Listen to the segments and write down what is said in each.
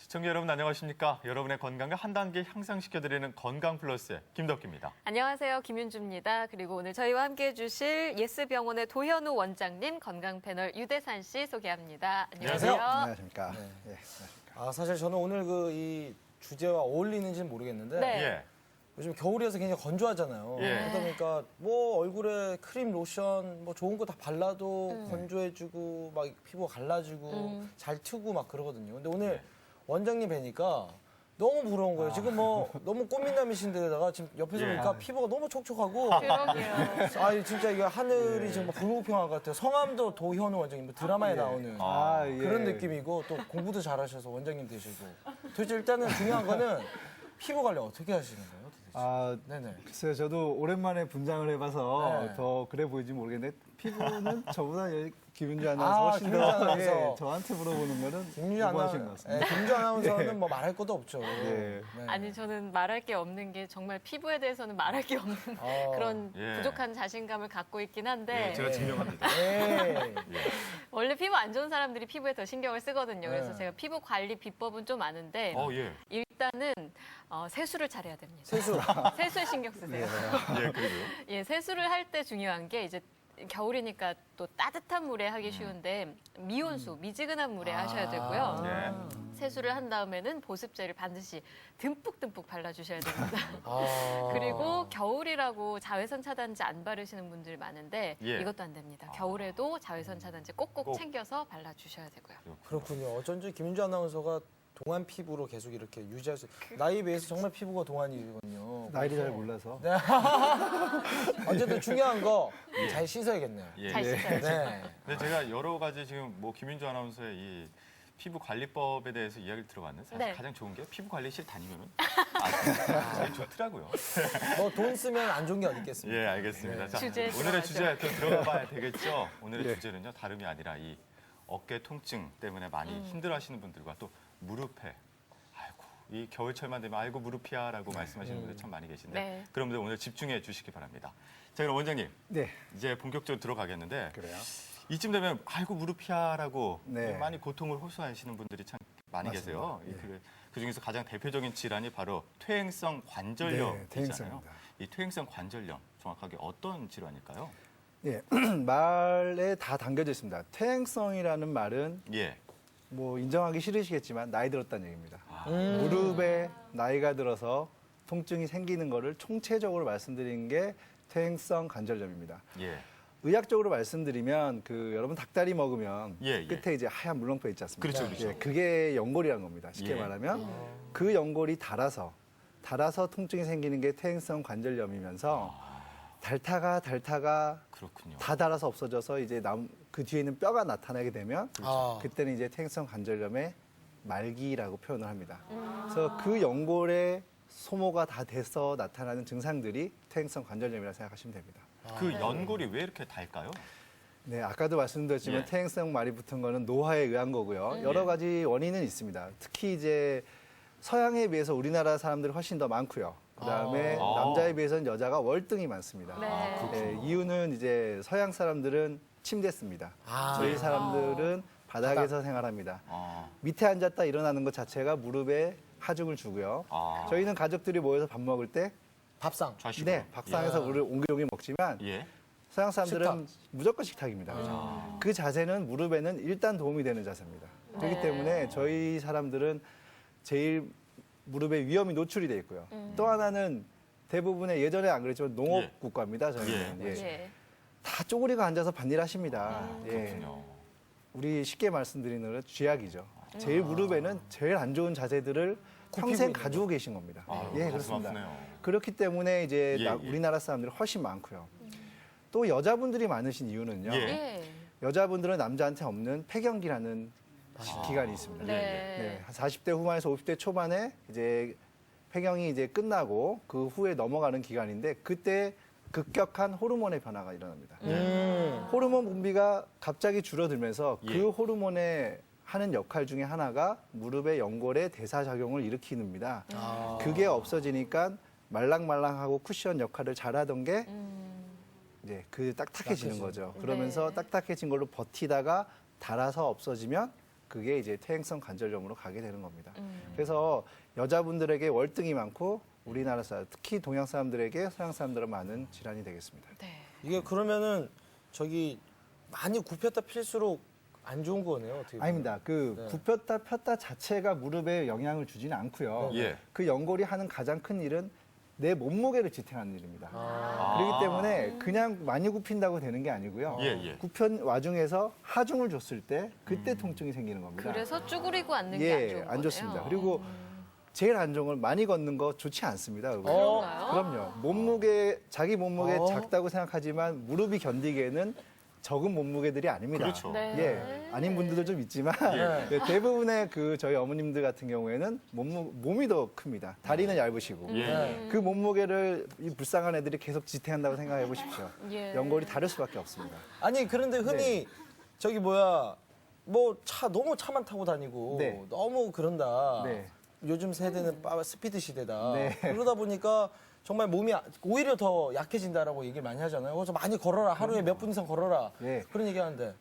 시청자 여러분 안녕하십니까? 여러분의 건강을 한 단계 향상시켜드리는 건강플러스의 김덕기입니다. 안녕하세요. 김윤주입니다. 그리고 오늘 저희와 함께해 주실 예스병원의 도현우 원장님, 건강 패널 유대산 씨 소개합니다. 안녕하세요. 안녕하십니까. 네. 안녕하십니까. 사실 저는 오늘 이 주제와 어울리는지는 모르겠는데 네. 예. 요즘 겨울이어서 굉장히 건조하잖아요. 예. 그러다 보니까 뭐 얼굴에 크림, 로션 뭐 좋은 거 다 발라도 건조해지고 막 피부가 갈라지고 잘 트고 막 그러거든요. 근데 오늘 원장님 뵈니까 너무 부러운 거예요. 지금 뭐 너무 꽃미남이신데다가 지금 옆에서 예. 보니까 피부가 너무 촉촉하고 그러게요. 진짜 이거 하늘이 지금 불공평한 것 같아요. 성함도 도현우 원장님 뭐 드라마에 나오는 예. 그런 느낌이고 또 공부도 잘하셔서 원장님 되시고 도대체 일단은 중요한 거는 피부 관리 어떻게 하시는 거예요? 도대체? 네네. 글쎄요, 저도 오랜만에 분장을 해봐서 네. 더 그래 보이지 모르겠는데 피부는 저보다 김윤주 아나운서 훨씬 김윤주 더 아나운서. 저한테 물어보는 거는 김윤주 오버하신 것 같습니다. 김윤주 아나운서는 뭐 말할 것도 없죠. 예. 네. 아니 저는 말할 게 없는 게 정말 피부에 대해서는 말할 게 없는 그런 예. 부족한 자신감을 갖고 있긴 한데 예, 제가 증명합니다. 네. 원래 피부 안 좋은 사람들이 피부에 더 신경을 쓰거든요. 그래서 네. 제가 피부 관리 비법은 좀 아는데 예. 일단은 세수를 잘해야 됩니다. 세수. 세수에 신경 쓰세요. 예, 그리고요. 예, 세수를 할 때 중요한 게 이제 겨울이니까 또 따뜻한 물에 하기 쉬운데 미온수, 미지근한 물에 하셔야 되고요. 네. 세수를 한 다음에는 보습제를 반드시 듬뿍듬뿍 발라주셔야 됩니다. 아. 그리고 겨울이라고 자외선 차단제 안 바르시는 분들 많은데 예. 이것도 안 됩니다. 겨울에도 자외선 차단제 꼭꼭 꼭. 챙겨서 발라주셔야 되고요. 그렇군요. 어쩐지 김윤주 아나운서가 동안 피부로 계속 이렇게 유지할 수 나이에 비해서 정말 피부가 동안이거든요. 나이를 잘 몰라서. 네. 어쨌든 중요한 거 잘 씻어야겠네요. 예. 잘 씻어야죠. 네. 근데 제가 여러 가지 지금 뭐 김윤주 아나운서의 이 피부 관리법에 대해서 이야기를 들어봤는데 사실 네. 가장 좋은 게 피부 관리실 다니면은 제일 좋더라고요. 뭐 돈 쓰면 안 좋은 게 어디 있겠습니까? 예, 알겠습니다. 자, 주제에 오늘의 들어가죠. 주제에 또 들어가 봐야 되겠죠. 오늘의 예. 주제는요, 다름이 아니라 이 어깨 통증 때문에 많이 힘들어하시는 분들과 또 무릎에 아이고 이 겨울철만 되면 아이고 무릎이야라고 말씀하시는 분들 참 많이 계신데 네. 그럼 오늘 집중해 주시기 바랍니다. 자, 그럼 원장님 네, 이제 본격적으로 들어가겠는데 그래요. 이쯤 되면 아이고 무릎이야라고 네. 많이 고통을 호소하시는 분들이 참 많이 맞습니다. 계세요. 네. 그 중에서 가장 대표적인 질환이 바로 퇴행성 네, 관절염이잖아요. 퇴행성입니다. 이 퇴행성 관절염 정확하게 어떤 질환일까요? 예, 말에 다 담겨져 있습니다. 퇴행성이라는 말은 예. 뭐 인정하기 싫으시겠지만 나이 들었다는 얘기입니다. 아. 무릎에 나이가 들어서 통증이 생기는 거를 총체적으로 말씀드리는 게 퇴행성 관절염입니다. 예. 의학적으로 말씀드리면 여러분 닭다리 먹으면 예, 예. 끝에 이제 하얀 물렁뼈 있지 않습니까? 그렇죠, 그렇죠. 예, 그게 연골이라는 겁니다. 쉽게 예. 말하면 그 연골이 닳아서 통증이 생기는 게 퇴행성 관절염이면서 닳다가 그렇군요. 다 닳아서 없어져서 이제 그 뒤에 있는 뼈가 나타나게 되면 아. 그때는 이제 퇴행성 관절염의 말기라고 표현을 합니다. 그래서 그 연골의 소모가 다 돼서 나타나는 증상들이 퇴행성 관절염이라고 생각하시면 됩니다. 그 연골이 왜 이렇게 달까요? 네, 아까도 말씀드렸지만 예. 퇴행성 말이 붙은 거는 노화에 의한 거고요. 여러 가지 원인은 있습니다. 특히 이제 서양에 비해서 우리나라 사람들이 훨씬 더 많고요. 그다음에 아. 남자에 비해서는 여자가 월등히 많습니다. 네. 네, 이유는 이제 서양 사람들은 침대 씁니다. 아. 저희 사람들은 바닥에서 생활합니다. 아, 밑에 앉았다 일어나는 것 자체가 무릎에 하중을 주고요. 아. 저희는 가족들이 모여서 밥 먹을 때 밥상. 좌식으로. 네, 밥상에서 물을 옹기종기 먹지만 예. 서양 사람들은 식탁. 무조건 식탁입니다. 그 자세는 무릎에는 일단 도움이 되는 자세입니다. 그렇기 네. 때문에 저희 사람들은 제일 무릎에 위험이 노출이 돼 있고요. 또 하나는 대부분의 예전에 안 그랬지만 농업 예. 국가입니다. 저희는 예. 예. 다 쪼그리고 앉아서 밭일하십니다. 예. 그렇군요. 우리 쉽게 말씀드리는 건 쥐약이죠. 제일 무릎에는 제일 안 좋은 자세들을 평생 있는 가지고 계신 겁니다. 아유, 예, 가슴 그렇습니다. 아프네요. 그렇기 때문에 이제 예, 예. 우리나라 사람들이 훨씬 많고요. 또 여자분들이 많으신 이유는요. 예. 예. 여자분들은 남자한테 없는 폐경기라는 기간이 있습니다. 네. 네, 한 40대 후반에서 50대 초반에 이제 폐경이 이제 끝나고 그 후에 넘어가는 기간인데 그때 급격한 호르몬의 변화가 일어납니다. 호르몬 분비가 갑자기 줄어들면서 예. 그 호르몬의 하는 역할 중에 하나가 무릎의 연골의 대사작용을 일으키는입니다. 그게 없어지니까 말랑말랑하고 쿠션 역할을 잘하던 게 이제 그 딱딱해지는 거죠. 그러면서 네. 딱딱해진 걸로 버티다가 닳아서 없어지면 그게 이제 퇴행성 관절염으로 가게 되는 겁니다. 그래서 여자분들에게 월등히 많고 우리나라 사람, 특히 동양 사람들에게 서양 사람들은 많은 질환이 되겠습니다. 네. 이게 그러면은 저기 많이 굽혔다 필수록 안 좋은 거네요. 어떻게 보면. 아닙니다. 그 네. 굽혔다 폈다 자체가 무릎에 영향을 주지는 않고요. 예. 그 연골이 하는 가장 큰 일은 내 몸무게를 지탱하는 일입니다. 아. 그렇기 때문에 그냥 많이 굽힌다고 되는 게 아니고요. 예, 예. 굽힌 와중에서 하중을 줬을 때 그때 통증이 생기는 겁니다. 그래서 쭈그리고 앉는 게 안 좋은 예, 거네요. 안 좋습니다. 그리고 제일 안 좋은 건 많이 걷는 거 좋지 않습니다. 여러분. 그런가요? 그럼요. 몸무게 자기 몸무게 어. 작다고 생각하지만 무릎이 견디기에는 적은 몸무게들이 아닙니다. 그렇죠. 네. 예, 아닌 분들도 좀 있지만 예. 예, 대부분의 그 저희 어머님들 같은 경우에는 몸이 더 큽니다. 다리는 얇으시고 예. 그 몸무게를 이 불쌍한 애들이 계속 지탱한다고 생각해 보십시오. 예. 연골이 다를 수밖에 없습니다. 아니 그런데 흔히 저기 뭐야 뭐 차 너무 차만 타고 다니고 네. 너무 그런다. 네. 요즘 세대는 스피드 시대다. 네. 그러다 보니까 정말 몸이 오히려 더 약해진다라고 얘기를 많이 하잖아요. 그래서 많이 걸어라. 하루에 몇 분 이상 걸어라. 예. 그런 얘기 하는데.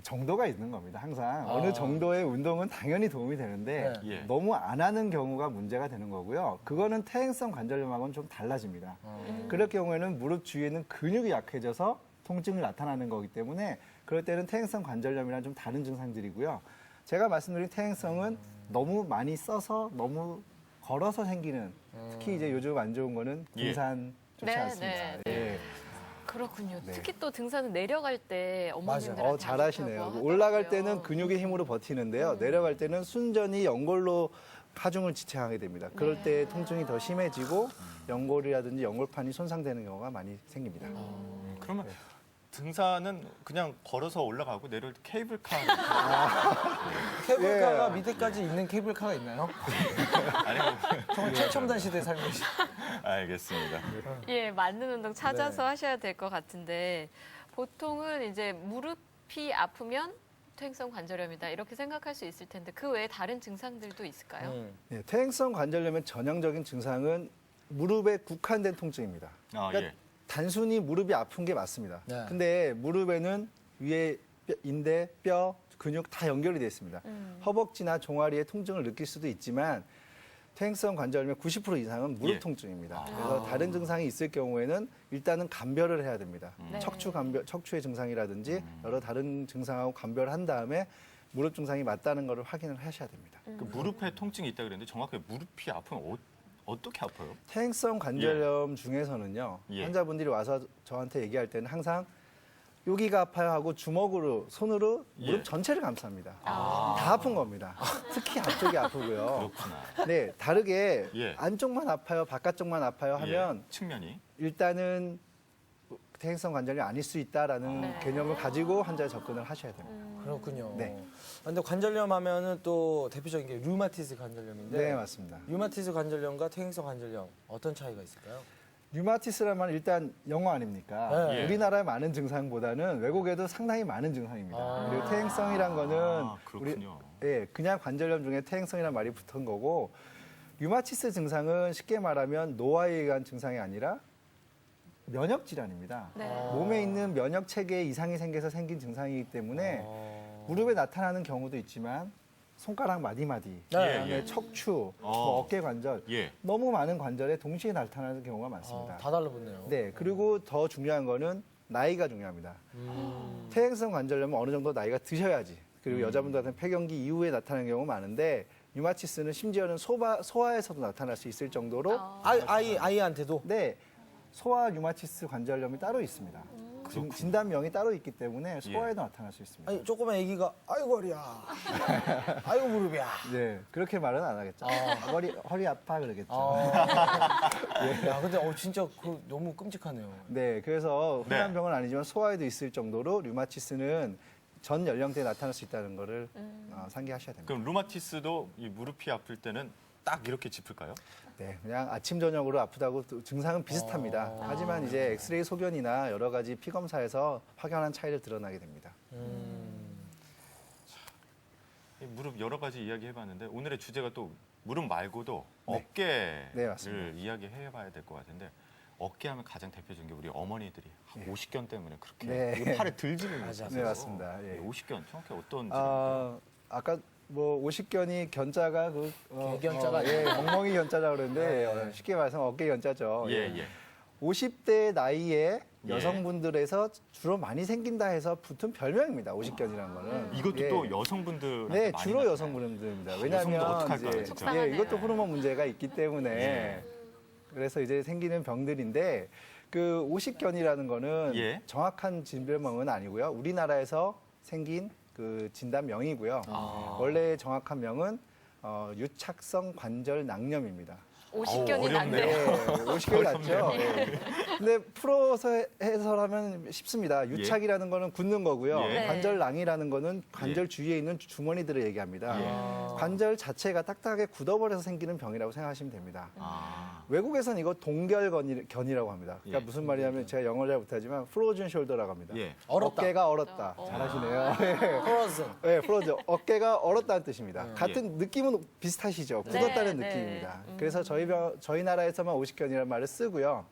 정도가 있는 겁니다. 항상 어느 정도의 운동은 당연히 도움이 되는데 네. 예. 너무 안 하는 경우가 문제가 되는 거고요. 그거는 퇴행성 관절염하고는 좀 달라집니다. 그럴 경우에는 무릎 주위에 있는 근육이 약해져서 통증이 나타나는 거기 때문에 그럴 때는 퇴행성 관절염이랑 좀 다른 증상들이고요. 제가 말씀드린 퇴행성은 너무 많이 써서 너무 걸어서 생기는 특히 이제 요즘 안 좋은 거는 예. 등산 좋지 네, 않습니다. 네, 네. 예. 그렇군요. 네. 특히 또 등산은 내려갈 때 어머님들한테 어, 잘하시네요. 올라갈 때는 근육의 힘으로 버티는데요. 내려갈 때는 순전히 연골로 하중을 지탱하게 됩니다. 그럴 네. 때 통증이 더 심해지고 연골이라든지 연골판이 손상되는 경우가 많이 생깁니다. 그러면 등산은 그냥 걸어서 올라가고 내려올 때 케이블카 케이블카가 예. 밑에까지 있는 케이블카가 있나요? 아니고 정말 최첨단 시대에 살고 계시. 알겠습니다. 예, 맞는 운동 찾아서 네. 하셔야 될 것 같은데 보통은 이제 무릎이 아프면 퇴행성 관절염이다 이렇게 생각할 수 있을 텐데 그 외에 다른 증상들도 있을까요? 네, 퇴행성 관절염의 전형적인 증상은 무릎에 국한된 통증입니다. 아, 그러니까 예. 단순히 무릎이 아픈 게 맞습니다. 네. 근데 무릎에는 위에 인대, 뼈, 근육 다 연결이 되어 있습니다. 허벅지나 종아리에 통증을 느낄 수도 있지만 퇴행성 관절염의 90% 이상은 무릎 예. 통증입니다. 그래서 다른 증상이 있을 경우에는 일단은 감별을 해야 됩니다. 네. 척추의 증상이라든지 여러 다른 증상하고 감별한 다음에 무릎 증상이 맞다는 것을 확인을 하셔야 됩니다. 그 무릎에 통증이 있다 그랬는데 정확하게 무릎이 아프면 어떻게 아파요? 퇴행성 관절염 중에서는요. 예. 환자분들이 와서 저한테 얘기할 때는 항상 여기가 아파요 하고 주먹으로 손으로 무릎 예. 전체를 감쌉니다. 다 아픈 겁니다. 특히 앞쪽이 아프고요. 그렇구나. 네, 다르게 예. 안쪽만 아파요, 바깥쪽만 아파요 하면 예, 측면이 일단은 퇴행성 관절염이 아닐 수 있다라는 네. 개념을 가지고 환자에 접근을 하셔야 됩니다. 그렇군요. 네. 근데 관절염 하면은 또 대표적인 게 류마티스 관절염인데. 네, 맞습니다. 류마티스 관절염과 퇴행성 관절염 어떤 차이가 있을까요? 류마티스란 말은 일단 영어 아닙니까? 네. 예. 우리나라의 많은 증상보다는 외국에도 상당히 많은 증상입니다. 그리고 퇴행성이란 거는 아, 그렇군요. 예, 그냥 관절염 중에 퇴행성이라는 말이 붙은 거고 류마티스 증상은 쉽게 말하면 노화에 의한 증상이 아니라 면역 질환입니다. 네. 몸에 있는 면역 체계에 이상이 생겨서 생긴 증상이기 때문에 어. 무릎에 나타나는 경우도 있지만 손가락 마디마디, 네. 그다음에 예. 척추, 어. 뭐 어깨 관절 예. 너무 많은 관절에 동시에 나타나는 경우가 많습니다. 다 달라붙네요. 네, 그리고 더 중요한 거는 나이가 중요합니다. 퇴행성 관절염은 어느 정도 나이가 드셔야지. 그리고 여자분들 같은 폐경기 이후에 나타나는 경우가 많은데 류마티스는 심지어는 소아에서도 나타날 수 있을 정도로 아이한테도. 네, 소아 류마티스 관절염이 따로 있습니다. 진단명이 따로 있기 때문에 소아에도 나타날 수 있습니다. 아니 조그만 아기가 아이고 허리야, 아이고 무릎이야. 네, 그렇게 말은 안 하겠죠. 허리 아파 그러겠죠. 야, 근데 진짜 그 너무 끔찍하네요. 네, 그래서 흔한 네. 병은 아니지만 소아에도 있을 정도로 류마티스는 전 연령대에 나타날 수 있다는 거를 상기하셔야 됩니다. 그럼 루마티스도 이 무릎이 아플 때는 딱 이렇게 짚을까요? 네, 그냥 아침 저녁으로 아프다고 또 증상은 비슷합니다. 하지만 이제 엑스레이 소견이나 여러 가지 피 검사에서 확연한 차이를 드러나게 됩니다. 이 무릎 여러 가지 이야기 해봤는데 오늘의 주제가 또 무릎 말고도 네. 어깨를 네, 맞습니다. 이야기해봐야 될 것 같은데 어깨 하면 가장 대표적인 게 우리 어머니들이 네. 오십견 때문에 그렇게 네. 이 팔에 들지를 맞아. 못해서 네, 맞습니다. 예. 오십견 정확히 어떤 아까 뭐 오십견이 견자가 견자가 예, 엉덩이 견자라고 그러는데 네. 쉽게 말해서 어깨 견자죠. 예, 예. 50대 나이에 예. 여성분들에서 주로 많이 생긴다 해서 붙은 별명입니다. 오십견이라는 거는. 이것도 예. 또 여성분들 네, 주로 여성분들입니다. 여성도 왜냐하면 어떡할까요, 이제 진짜? 예, 이것도 호르몬 문제가 있기 때문에 예. 그래서 이제 생기는 병들인데 그 오십견이라는 거는 예. 정확한 진별명은 아니고요. 우리나라에서 생긴 그 진단명이고요. 아. 원래 정확한 명은 유착성 관절 낭염입니다. 50견이 어렵네요. 난데. 네, 오십견이 낫죠. 네. 근데 풀어서 해설하면 쉽습니다. 유착이라는 거는 굳는 거고요. 예. 관절낭이라는 거는 관절 주위에 있는 주머니들을 얘기합니다. 예. 관절 자체가 딱딱하게 굳어버려서 생기는 병이라고 생각하시면 됩니다. 아. 외국에선 이거 동결견이라고 합니다. 그러니까 예. 무슨 말이냐면 제가 영어를 잘 못하지만 프로즌 숄더라고 합니다. 예. 얼었다. 어깨가 얼었다. 어. 잘하시네요. 프로즌. 네, 프로즌. 어깨가 얼었다는 뜻입니다. 같은 예. 느낌은 비슷하시죠. 굳었다는 네, 느낌입니다. 네. 그래서 저희 나라에서만 오십견이라는 말을 쓰고요.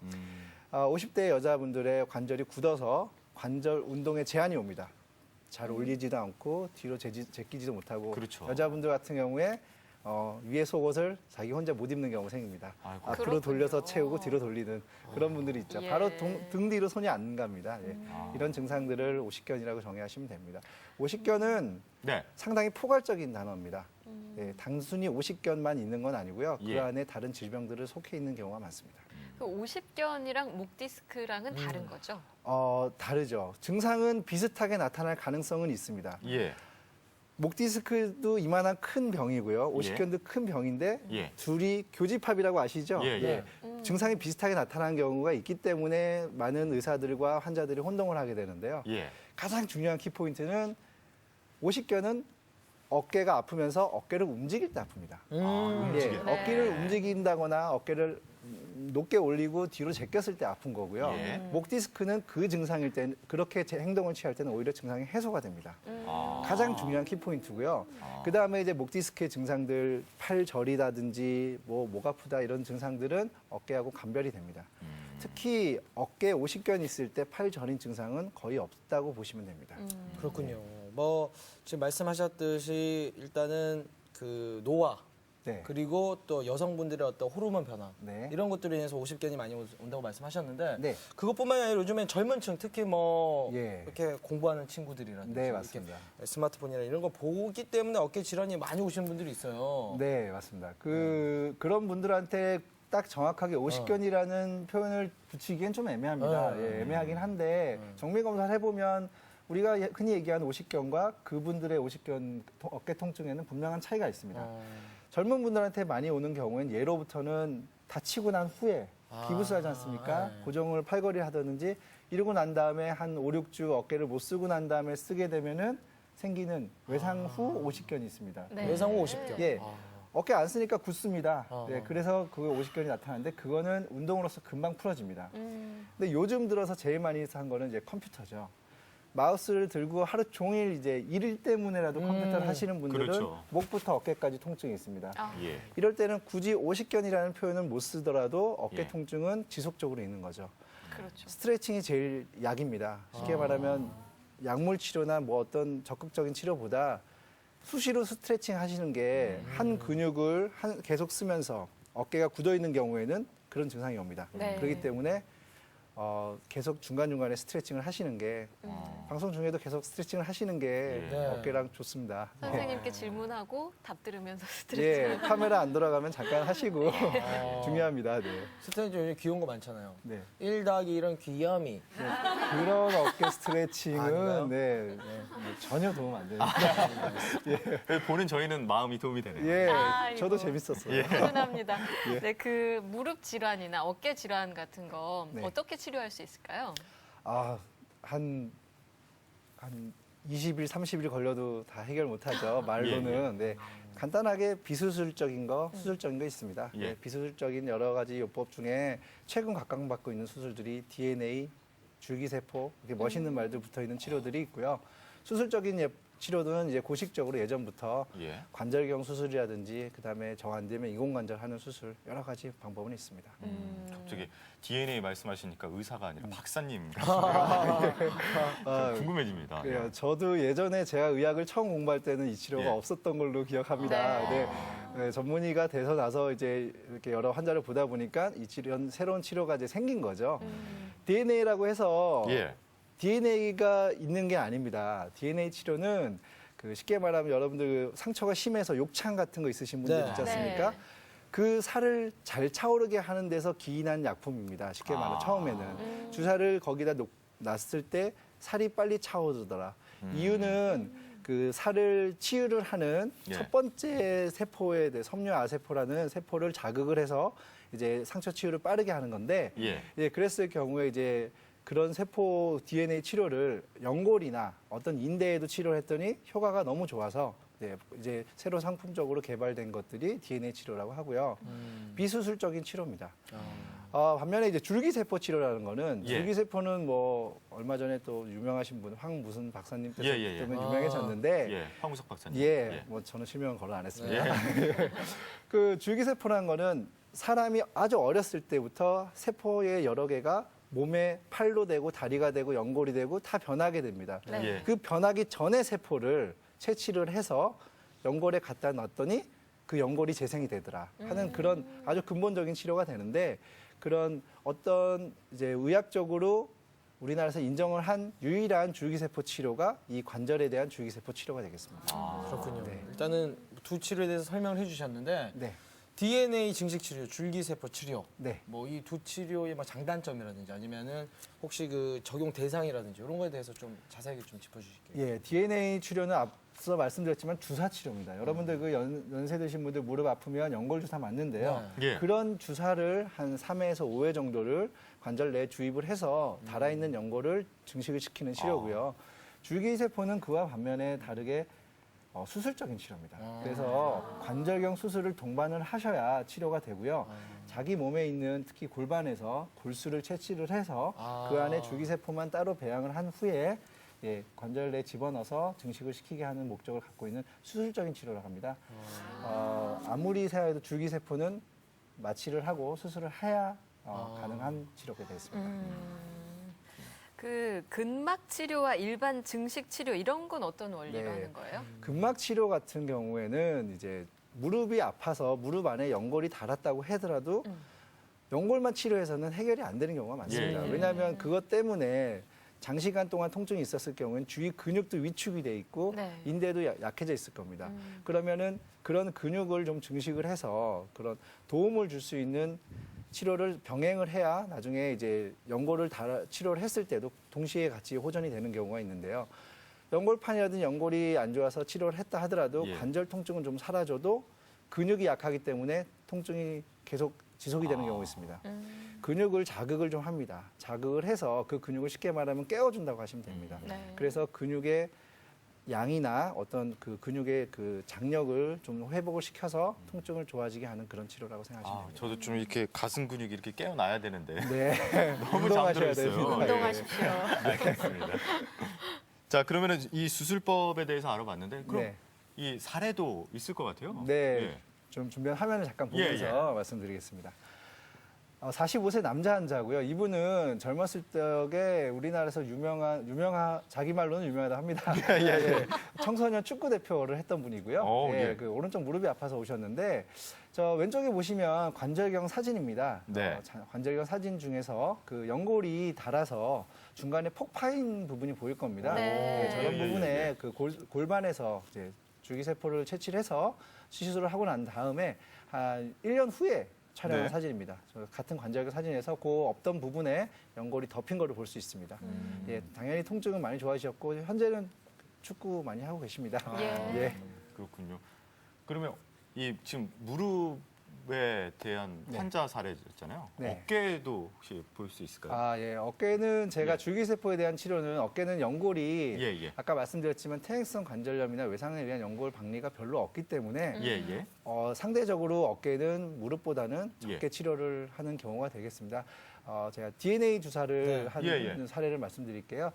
50대 여자분들의 관절이 굳어서 관절 운동에 제한이 옵니다. 잘 올리지도 않고 뒤로 제끼지도 못하고 그렇죠. 여자분들 같은 경우에 위에 속옷을 자기 혼자 못 입는 경우가 생깁니다. 아이고. 앞으로 그렇군요. 돌려서 채우고 뒤로 돌리는 그런 분들이 있죠. 예. 바로 등 뒤로 손이 안 갑니다. 예. 아. 이런 증상들을 오십견이라고 정의하시면 됩니다. 오십견은 네. 상당히 포괄적인 단어입니다. 예, 단순히 오십견만 있는 건 아니고요. 그 예. 안에 다른 질병들을 속해 있는 경우가 많습니다. 그 50견이랑 목 디스크랑은 다른 거죠? 다르죠. 증상은 비슷하게 나타날 가능성은 있습니다. 예. 목 디스크도 이만한 큰 병이고요. 오십견도 큰 병인데 예. 둘이 교집합이라고 아시죠? 예, 예. 증상이 비슷하게 나타나는 경우가 있기 때문에 많은 의사들과 환자들이 혼동을 하게 되는데요. 예. 가장 중요한 키포인트는 오십견은 어깨가 아프면서 어깨를 움직일 때 아픕니다. 아, 예, 움직여요. 네. 어깨를 움직인다거나 어깨를 높게 올리고 뒤로 제꼈을 때 아픈 거고요. 예. 목 디스크는 그 증상일 때 그렇게 행동을 취할 때는 오히려 증상이 해소가 됩니다. 아. 가장 중요한 키포인트고요. 아. 그 다음에 이제 목 디스크의 증상들, 팔 저리다든지 목 아프다 이런 증상들은 어깨하고 감별이 됩니다. 특히 어깨에 오십견이 있을 때 팔 저린 증상은 거의 없다고 보시면 됩니다. 그렇군요. 뭐 지금 말씀하셨듯이 일단은 그 노화 네. 그리고 또 여성분들의 어떤 호르몬 변화 네. 이런 것들로 인해서 오십견이 많이 온다고 말씀하셨는데 네. 그것뿐만이 아니라 요즘엔 젊은층 특히 뭐 예. 이렇게 공부하는 친구들이라든지 네, 이렇게 맞습니다. 스마트폰이나 이런 거 보기 때문에 어깨 질환이 많이 오시는 분들이 있어요. 네, 맞습니다. 그런 분들한테 딱 정확하게 오십견이라는 표현을 붙이기엔 좀 애매합니다. 예, 애매하긴 한데 정밀 검사를 해보면 우리가 흔히 얘기하는 오십견과 그분들의 오십견 어깨 통증에는 분명한 차이가 있습니다. 젊은 분들한테 많이 오는 경우엔 예로부터는 다치고 난 후에 기부스 하지 않습니까? 네. 고정을 팔걸이를 하든지 이러고 난 다음에 한 5, 6주 어깨를 못 쓰고 난 다음에 쓰게 되면은 생기는 외상 후 오십견이 있습니다. 네. 외상 후 오십견. 예. 어깨 안 쓰니까 굳습니다. 어. 네, 그래서 그게 오십견이 나타나는데 그거는 운동으로서 금방 풀어집니다. 음. 근데 요즘 들어서 제일 많이 한 거는 이제 컴퓨터죠. 마우스를 들고 하루 종일 이제 일 때문에라도 컴퓨터를 하시는 분들은 그렇죠. 목부터 어깨까지 통증이 있습니다. 아. 예. 이럴 때는 굳이 오십견이라는 표현을 못 쓰더라도 어깨 예. 통증은 지속적으로 있는 거죠. 그렇죠. 스트레칭이 제일 약입니다. 쉽게 말하면 약물 치료나 뭐 어떤 적극적인 치료보다 수시로 스트레칭 하시는 게 한 근육을 계속 쓰면서 어깨가 굳어 있는 경우에는 그런 증상이 옵니다. 네. 그렇기 때문에 계속 중간중간에 스트레칭을 하시는 게 방송 중에도 계속 스트레칭을 하시는 게 네. 어깨랑 좋습니다. 선생님께 질문하고 답 들으면서 예, 스트레칭. 카메라 안 돌아가면 잠깐 하시고 중요합니다. 네. 스트레칭 요즘 귀여운 거 많잖아요. 네. 1 더하기 1은 귀염이. 그런 어깨 스트레칭은 아닌가요? 네, 전혀 도움 안 됩니다. 보는 저희는 마음이 도움이 되네요. 예, 아이고. 저도 재밌었어요. 훈훈합니다. 네, 그 무릎 질환이나 어깨 질환 같은 거 네. 어떻게 치료할 수 있을까요? 한 20일, 30일 걸려도 다 해결 못하죠. 말로는. 네. 간단하게 비수술적인 거, 수술적인 거 있습니다. 예. 네, 비수술적인 여러 가지 요법 중에 최근 각광받고 있는 수술들이 DNA, 줄기세포, 이렇게 멋있는 말들 붙어 있는 치료들이 있고요. 수술적인 치료는 이제 고식적으로 예전부터 예. 관절경 수술이라든지 그다음에 정 안 되면 인공관절 하는 수술 여러 가지 방법은 있습니다. 갑자기 DNA 말씀하시니까 의사가 아니라 박사님 아, 궁금해집니다. 그래요. 저도 예전에 제가 의학을 처음 공부할 때는 이 치료가 예. 없었던 걸로 기억합니다. 네. 네, 전문의가 돼서 나서 이제 이렇게 여러 환자를 보다 보니까 이 새로운 치료가 이제 생긴 거죠. DNA라고 해서 예. DNA가 있는 게 아닙니다. DNA 치료는 그 쉽게 말하면 여러분들 그 상처가 심해서 욕창 같은 거 있으신 분들 네. 있지 않습니까? 네. 그 살을 잘 차오르게 하는 데서 기인한 약품입니다. 쉽게 말하면 처음에는 주사를 거기다 놨을 때 살이 빨리 차오르더라. 이유는 그 살을 치유를 하는 예. 첫 번째 세포에 대해 섬유아세포라는 세포를 자극을 해서 이제 상처 치유를 빠르게 하는 건데 예. 예, 그랬을 경우에 이제 그런 세포 DNA 치료를 연골이나 어떤 인대에도 치료를 했더니 효과가 너무 좋아서 네, 이제 새로 상품적으로 개발된 것들이 DNA 치료라고 하고요. 비수술적인 치료입니다. 반면에 이제 줄기세포 치료라는 거는 예. 줄기세포는 뭐 얼마 전에 또 유명하신 분 황 무슨 박사님 예, 예, 예. 때문에 유명해졌는데 예. 황우석 박사님. 예, 뭐 저는 실명은 거론 안 했습니다. 예. 그 줄기세포라는 거는 사람이 아주 어렸을 때부터 세포의 여러 개가 몸에 팔로 되고 다리가 되고 연골이 되고 다 변하게 됩니다. 네. 예. 그 변하기 전에 세포를 채취를 해서 연골에 갖다 놨더니 그 연골이 재생이 되더라 하는 그런 아주 근본적인 치료가 되는데 그런 어떤 이제 의학적으로 우리나라에서 인정을 한 유일한 줄기세포 치료가 이 관절에 대한 줄기세포 치료가 되겠습니다. 그렇군요. 네. 일단은 두 치료에 대해서 설명을 해주셨는데 네, DNA 증식 치료, 줄기세포 치료, 네. 뭐 이 두 치료의 뭐 장단점이라든지 아니면은 혹시 그 적용 대상이라든지 이런 거에 대해서 좀 자세하게 좀 짚어주실게요. 예, DNA 치료는 앞서 말씀드렸지만 주사 치료입니다. 여러분들 그 연세 드신 분들 무릎 아프면 연골 주사 맞는데요. 예. 그런 주사를 한 3회에서 5회 정도를 관절 내에 주입을 해서 달아있는 연골을 증식을 시키는 치료고요. 줄기세포는 그와 반면에 다르게 수술적인 치료입니다. 그래서 관절경 수술을 동반을 하셔야 치료가 되고요. 자기 몸에 있는 특히 골반에서 골수를 채취를 해서 그 안에 줄기세포만 따로 배양을 한 후에 예, 관절 내에 집어넣어서 증식을 시키게 하는 목적을 갖고 있는 수술적인 치료라고 합니다. 아무리 생각해도 줄기세포는 마취를 하고 수술을 해야 가능한 치료가 되겠습니다. 그 근막 치료와 일반 증식 치료 이런 건 어떤 원리로 네. 하는 거예요? 근막 치료 같은 경우에는 이제 무릎이 아파서 무릎 안에 연골이 닳았다고 하더라도 연골만 치료해서는 해결이 안 되는 경우가 많습니다. 예. 왜냐하면 그것 때문에 장시간 동안 통증이 있었을 경우에는 주위 근육도 위축이 돼 있고 네. 인대도 약해져 있을 겁니다. 그러면은 그런 근육을 좀 증식을 해서 그런 도움을 줄 수 있는 치료를 병행을 해야 나중에 이제 연골을 치료를 했을 때도 동시에 같이 호전이 되는 경우가 있는데요. 연골판이라든지 연골이 안 좋아서 치료를 했다 하더라도 예. 관절 통증은 좀 사라져도 근육이 약하기 때문에 통증이 계속 지속이 되는 경우가 있습니다. 근육을 자극을 좀 합니다. 자극을 해서 그 근육을 쉽게 말하면 깨워준다고 하시면 됩니다. 네. 그래서 근육의 양이나 어떤 그 근육의 그 장력을 좀 회복을 시켜서 통증을 좋아지게 하는 그런 치료라고 생각하시면 아, 됩니다. 저도 좀 이렇게 가슴 근육이 이렇게 깨어나야 되는데 네, 너무 운동하셔야 잠들어 있어요. 됩니다. 예. 운동하십시오. 알겠습니다. 자, 그러면은 이 수술법에 대해서 알아봤는데 그럼 네. 이 사례도 있을 것 같아요. 네, 예. 좀 준비한 화면을 잠깐 예, 보면서 말씀드리겠습니다. 45세 남자 환자고요. 이분은 젊었을 적에 우리나라에서 자기 말로는 유명하다 합니다. 예. 청소년 축구 대표를 했던 분이고요. 오, 예. 그 오른쪽 무릎이 아파서 오셨는데 저 왼쪽에 보시면 관절경 사진입니다. 네. 관절경 사진 중에서 그 연골이 닿아서 중간에 폭 파인 부분이 보일 겁니다. 네. 저런 예, 예, 부분에 예. 그 골반에서 이제 줄기세포를 채취를 해서 시술을 하고 난 다음에 한 1년 후에 촬영한 네. 사진입니다. 저 같은 관절경 사진에서 그 없던 부분에 연골이 덮인 거를 볼 수 있습니다. 예, 당연히 통증은 많이 좋아지셨고 현재는 축구 많이 하고 계십니다. 예. 예. 그렇군요. 그러면 이 지금 무릎에 대한 네. 환자 사례였잖아요. 네. 어깨도 혹시 볼 수 있을까요? 예. 어깨는 제가 예. 줄기세포에 대한 치료는 어깨는 연골이 예. 아까 말씀드렸지만 퇴행성 관절염이나 외상에 의한 연골 박리가 별로 없기 때문에 예. 상대적으로 어깨는 무릎보다는 적게 예. 치료를 하는 경우가 되겠습니다. 제가 DNA 주사를 네. 하는 예. 사례를 말씀드릴게요.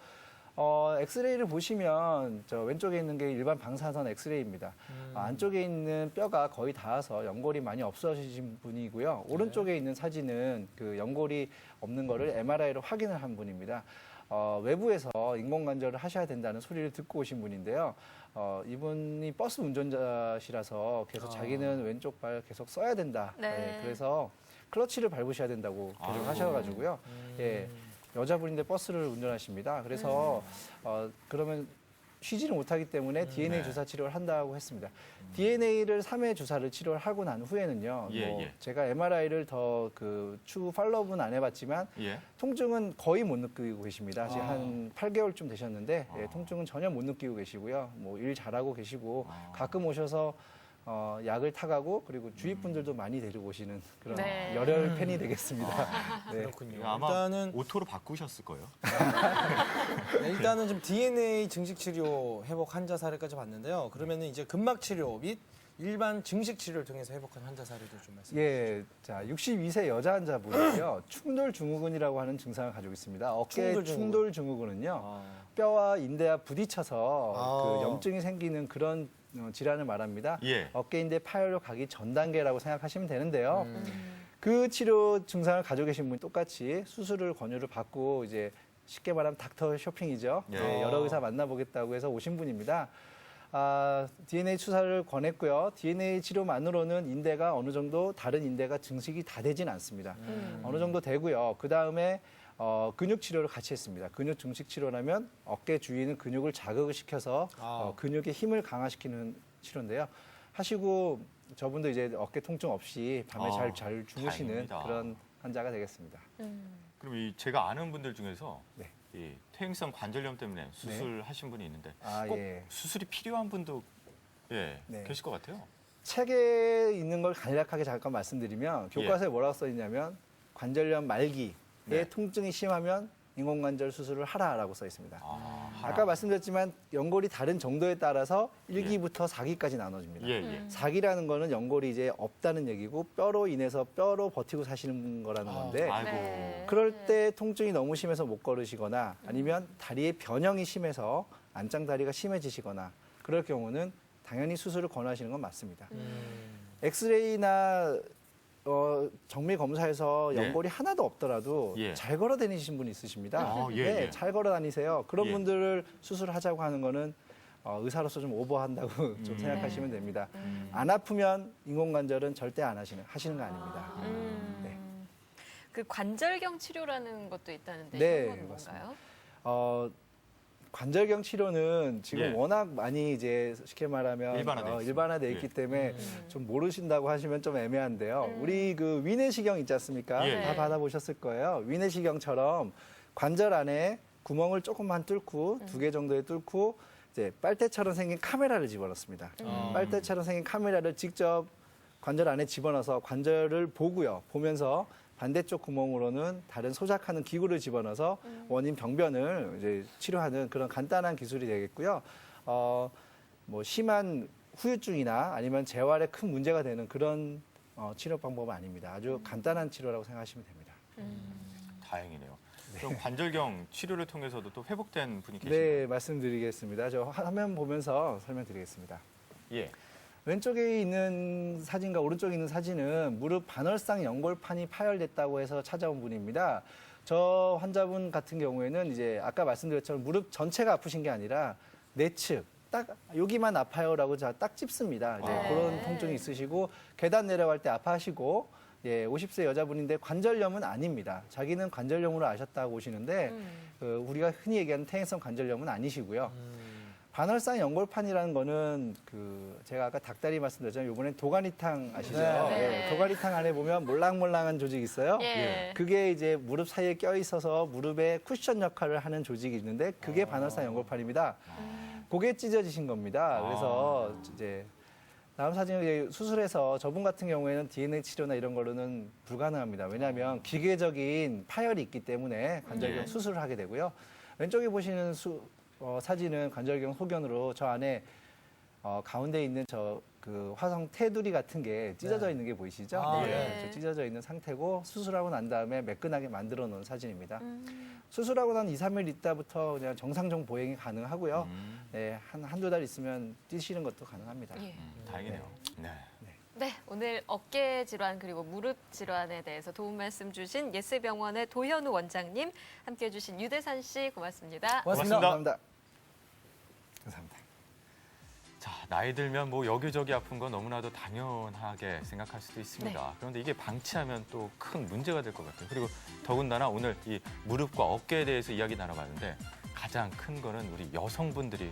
엑스레이를 보시면 저 왼쪽에 있는 게 일반 방사선 엑스레이입니다. 안쪽에 있는 뼈가 거의 닿아서 연골이 많이 없어지신 분이고요. 오른쪽에 있는 사진은 그 연골이 없는 거를 MRI로 확인을 한 분입니다. 외부에서 인공관절을 하셔야 된다는 소리를 듣고 오신 분인데요. 이분이 버스 운전자시라서 계속 자기는 왼쪽 발 계속 써야 된다. 네. 그래서 클러치를 밟으셔야 된다고 계속 하셔가지고요. 예, 여자분인데 버스를 운전하십니다. 그래서 그러면 쉬지를 못하기 때문에 DNA 네. 주사 치료를 한다고 했습니다. DNA를 3회 주사를 치료를 하고 난 후에는요. 예, 뭐 예. 제가 MRI를 더 그 추후 팔로우는 안 해봤지만 예. 통증은 거의 못 느끼고 계십니다. 지금 한 8개월쯤 되셨는데 예, 아. 통증은 전혀 못 느끼고 계시고요. 뭐 일 잘하고 계시고 아. 가끔 오셔서 약을 타가고 그리고 주위 분들도 많이 데리고 오시는 그런 네. 열혈 팬이 되겠습니다. 네. 그렇군요. 아마 일단은 오토로 바꾸셨을 거예요. 네, 일단은 좀 DNA 증식 치료 회복 환자 사례까지 봤는데요. 그러면은 이제 근막 치료 및 일반 증식 치료를 통해서 회복한 환자 사례도 좀 말씀해 주시죠. 예, 자 62세 여자 환자분이고요. 충돌 증후군이라고 하는 증상을 가지고 있습니다. 어깨 충돌 증후군. 충돌 증후군은요. 아. 뼈와 인대와 부딪혀서 아. 그 염증이 생기는 그런 질환을 말합니다. 예. 어깨 인대 파열로 가기 전 단계라고 생각하시면 되는데요. 음. 그 치료 증상을 가지고 계신 분이 똑같이 수술을 권유를 받고 이제 쉽게 말하면 닥터 쇼핑이죠. 예. 네, 여러 의사 만나보겠다고 해서 오신 분입니다. DNA 주사를 권했고요. DNA 치료만으로는 인대가 어느 정도 다른 인대가 증식이 다 되진 않습니다. 어느 정도 되고요. 그 다음에 근육 치료를 같이 했습니다. 근육 증식 치료라면 어깨 주위에 있는 근육을 자극을 시켜서 근육의 힘을 강화시키는 치료인데요. 하시고 저분도 이제 어깨 통증 없이 밤에 아, 잘 주무시는 다행입니다. 그런 환자가 되겠습니다. 그럼 이 제가 아는 분들 중에서 네. 이 퇴행성 관절염 때문에 수술하신 분이 있는데 아, 꼭 예. 수술이 필요한 분도 예, 네. 계실 것 같아요. 책에 있는 걸 간략하게 잠깐 말씀드리면 교과서에 뭐라고 써 있냐면 관절염 말기에 네. 통증이 심하면 인공관절 수술을 하라라고 써 있습니다. 하라. 말씀드렸지만 연골이 다른 정도에 따라서 1기부터 4기까지 나눠집니다. 예, 예. 4기라는 거는 연골이 이제 없다는 얘기고 뼈로 인해서 뼈로 버티고 사시는 거라는 건데 아이고. 네. 그럴 때 통증이 너무 심해서 못 걸으시거나 아니면 다리의 변형이 심해서 안짱다리가 심해지시거나 그럴 경우는 당연히 수술을 권하시는 건 맞습니다. 엑스레이나 정밀 검사에서 예. 연골이 하나도 없더라도 예. 잘 걸어 다니신 분이 있으십니다. 아, 예, 네, 예. 잘 걸어 다니세요. 그런 예. 분들을 수술하자고 하는 거는 의사로서 좀 오버한다고 좀 생각하시면 됩니다. 안 아프면 인공관절은 절대 안 하시는 거 아닙니다. 네. 그 관절경 치료라는 것도 있다는데 네, 이건 뭔가요? 맞습니다. 관절경 치료는 지금 예. 워낙 많이 이제 쉽게 말하면 일반화돼 있습니다. 일반화돼 예. 있기 때문에 좀 모르신다고 하시면 좀 애매한데요. 우리 그 위내시경 있지 않습니까? 예. 다 받아보셨을 거예요. 위내시경처럼 관절 안에 구멍을 조금만 뚫고 2개 정도에 뚫고 이제 빨대처럼 생긴 카메라를 집어넣습니다. 빨대처럼 생긴 카메라를 직접 관절 안에 집어넣어서 관절을 보고요. 보면서 반대쪽 구멍으로는 다른 소작하는 기구를 집어넣어서 원인 병변을 이제 치료하는 그런 간단한 기술이 되겠고요. 뭐 심한 후유증이나 아니면 재활에 큰 문제가 되는 그런 치료 방법은 아닙니다. 아주 간단한 치료라고 생각하시면 됩니다. 다행이네요. 그럼 관절경 치료를 통해서도 또 회복된 분이 계신가요? 네, 말씀드리겠습니다. 저 화면 보면서 설명드리겠습니다. 예. 왼쪽에 있는 사진과 오른쪽에 있는 사진은 무릎 반월상 연골판이 파열됐다고 해서 찾아온 분입니다. 저 환자분 같은 경우에는 이제 아까 말씀드렸처럼 무릎 전체가 아프신 게 아니라 내측 딱 여기만 아파요라고 딱 찝습니다. 이제 아. 그런 통증이 있으시고 계단 내려갈 때 아파하시고 예, 50세 여자분인데 관절염은 아닙니다. 자기는 관절염으로 아셨다고 오시는데 우리가 흔히 얘기하는 퇴행성 관절염은 아니시고요. 반월상 연골판이라는 거는 제가 아까 닭다리 말씀드렸잖아요. 이번엔 도가니탕 아시죠? 네. 예, 도가니탕 안에 보면 몰랑몰랑한 조직이 있어요. 예. 그게 이제 무릎 사이에 껴 있어서 무릎에 쿠션 역할을 하는 조직이 있는데 그게 반월상 연골판입니다. 그게 찢어지신 겁니다. 그래서 이제 다음 사진은 수술해서 저분 같은 경우에는 DNA 치료나 이런 거로는 불가능합니다. 왜냐하면 기계적인 파열이 있기 때문에 관절경 예. 수술을 하게 되고요. 왼쪽에 보시는 사진은 관절경 소견으로 저 안에 가운데 있는 그 화성 테두리 같은 게 찢어져 있는 게 보이시죠? 아, 네. 저 찢어져 있는 상태고 수술하고 난 다음에 매끈하게 만들어 놓은 사진입니다. 수술하고 난 2, 3일 있다부터 그냥 정상적 보행이 가능하고요. 네, 한두 달 있으면 뛰시는 것도 가능합니다. 예. 다행이네요. 네. 네, 오늘 어깨 질환 그리고 무릎 질환에 대해서 도움 말씀 주신 예스병원의 도현우 원장님, 함께해 주신 유대산 씨 고맙습니다. 고맙습니다. 감사합니다. 감사합니다. 자, 나이 들면 뭐 여기저기 아픈 건 너무나도 당연하게 생각할 수도 있습니다. 네. 그런데 이게 방치하면 또 큰 문제가 될 것 같아요. 그리고 더군다나 오늘 이 무릎과 어깨에 대해서 이야기 나눠봤는데 가장 큰 거는 우리 여성분들이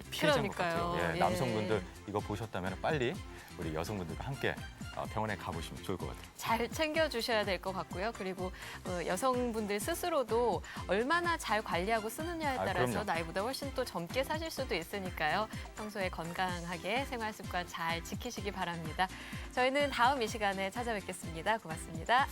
피해자인 것 같아요. 그러니까요. 예. 남성분들 이거 보셨다면 빨리 우리 여성분들과 함께 병원에 가보시면 좋을 것 같아요. 잘 챙겨주셔야 될 것 같고요. 그리고 여성분들 스스로도 얼마나 잘 관리하고 쓰느냐에 아, 따라서 그럼요. 나이보다 훨씬 또 젊게 사실 수도 있으니까요. 평소에 건강하게 생활 습관 잘 지키시기 바랍니다. 저희는 다음 이 시간에 찾아뵙겠습니다. 고맙습니다.